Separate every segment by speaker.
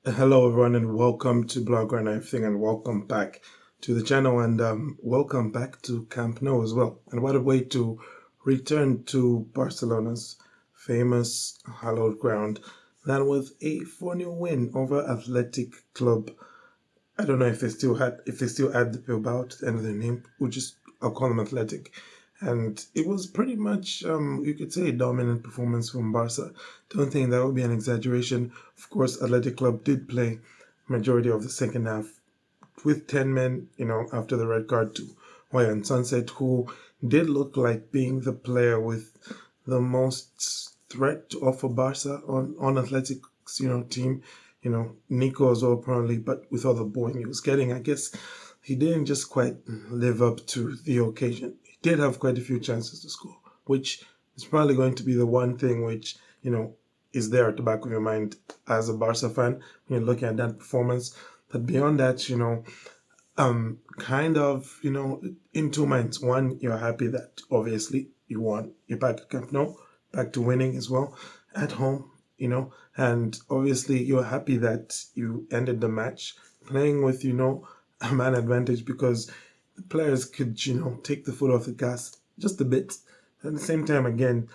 Speaker 1: Hello, everyone, and welcome to Blaugrana everything, and welcome back to the channel, and welcome back to Camp Nou as well. And what a way to return to Barcelona's famous hallowed ground than with a 4-0 win over Athletic Club. I don't know if they still add the Bilbao to the end of their name. I'll call them Athletic. And it was pretty much, you could say, a dominant performance from Barca. Don't think that would be an exaggeration. Of course, Athletic Club did play majority of the second half with 10 men, after the red card to Wayan Sunset, who did look like being the player with the most threat to offer Barca on Athletic's, team. Nico as well, apparently, but with all the bowling he was getting, I guess he didn't just quite live up to the occasion. He did have quite a few chances to score, which is probably going to be the one thing which, is there at the back of your mind as a Barca fan when you're looking at that performance. But beyond that, kind of, in two minds. One, you're happy that obviously you won. You're back at Camp Nou, back to winning as well at home, and obviously you're happy that you ended the match playing with, a man advantage because the players could, take the foot off the gas just a bit. At the same time, again,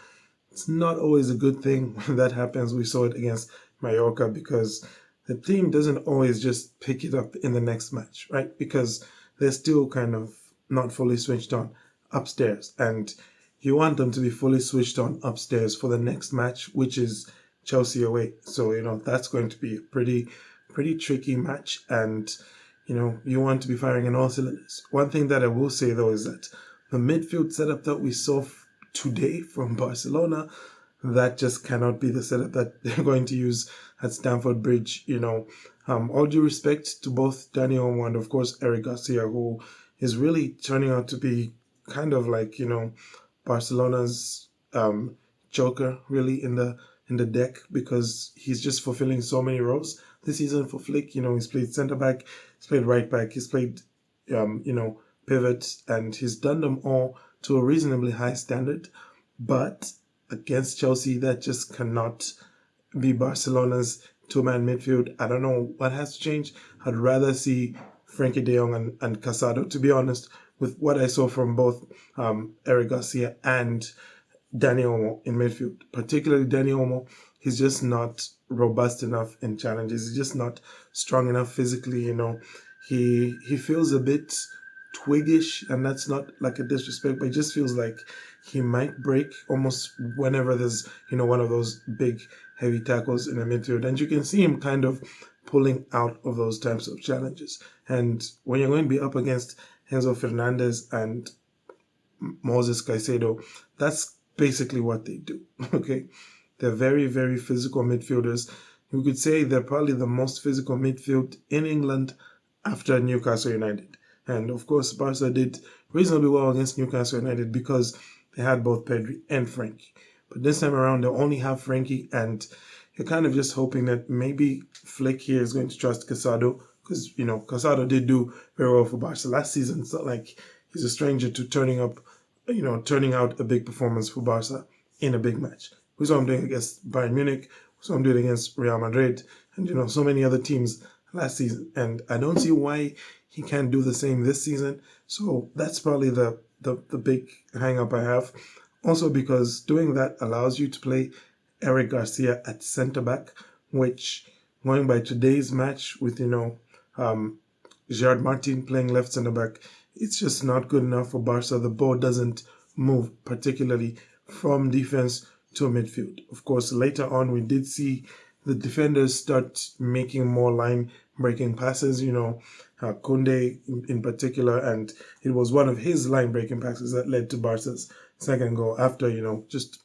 Speaker 1: it's not always a good thing when that happens. We saw it against Mallorca because the team doesn't always just pick it up in the next match, right? Because they're still kind of not fully switched on upstairs. And you want them to be fully switched on upstairs for the next match, which is Chelsea away. So, that's going to be a pretty tricky match. And, you want to be firing on all cylinders. One thing that I will say, though, is that the midfield setup that we saw today from Barcelona, that just cannot be the setup that they're going to use at Stamford Bridge. All due respect to both Dani Olmo and, of course, Eric Garcia, who is really turning out to be kind of like, Barcelona's joker, really, in the deck, because he's just fulfilling so many roles this season for Flick. He's played centre back, he's played right back, he's played, pivot, and he's done them all to a reasonably high standard. But against Chelsea, that just cannot be Barcelona's two-man midfield. I don't know what has to change. I'd rather see Frankie de Jong and Casado, to be honest, with what I saw from both Eric Garcia and Dani Olmo in midfield. Particularly Dani Olmo, he's just not robust enough in challenges. He's just not strong enough physically. He feels a bit twiggish, and that's not like a disrespect, but it just feels like he might break almost whenever there's one of those big heavy tackles in the midfield, and you can see him kind of pulling out of those types of challenges. And when you're going to be up against Enzo Fernandez and Moses Caicedo, that's basically what they do. Okay, they're very, very physical midfielders. You could say they're probably the most physical midfield in England after Newcastle United. And of course, Barca did reasonably well against Newcastle United because they had both Pedri and Frankie. But this time around, they only have Frankie, and you're kind of just hoping that maybe Flick here is going to trust Casado, because, Casado did do very well for Barca last season. It's not like he's a stranger to turning out a big performance for Barca in a big match. We saw him doing against Bayern Munich, we saw him doing against Real Madrid, and, so many other teams last season. And I don't see why he can't do the same this season. So that's probably the big hang up I have. Also because doing that allows you to play Eric Garcia at centre back, which, going by today's match with, Gerard Martin playing left centre back, it's just not good enough for Barca. The ball doesn't move particularly from defense to midfield. Of course, later on we did see the defenders start making more line breaking passes, Koundé in particular, and it was one of his line breaking passes that led to Barca's second goal after, just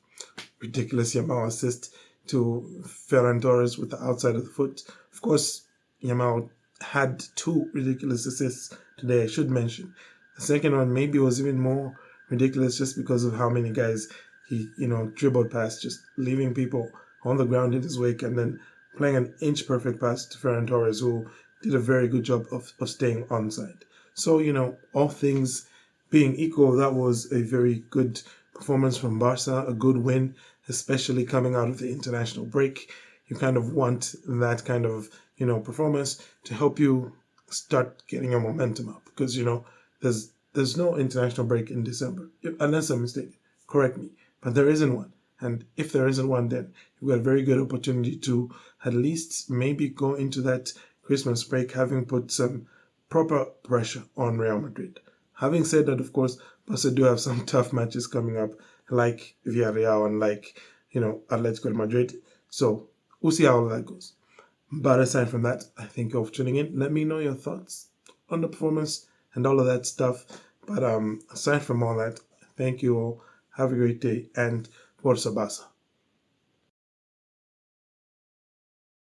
Speaker 1: ridiculous Yamal assist to Ferran Torres with the outside of the foot. Of course, Yamal had two ridiculous assists today, I should mention. The second one maybe was even more ridiculous just because of how many guys he, dribbled past, just leaving people on the ground in his wake, and then playing an inch-perfect pass to Ferran Torres, who did a very good job of staying onside. So, all things being equal, that was a very good performance from Barca, a good win, especially coming out of the international break. You kind of want that kind of, performance to help you start getting your momentum up. Because, there's no international break in December, unless I'm mistaken. Correct me. But there isn't one. And if there isn't one, then you've got a very good opportunity to at least maybe go into that Christmas break having put some proper pressure on Real Madrid. Having said that, of course, Barca do have some tough matches coming up, like Villarreal and Atletico de Madrid. So we'll see how all that goes. But aside from that, I thank you all for tuning in. Let me know your thoughts on the performance and all of that stuff. But aside from all that, thank you all. Have a great day and Forza Barca.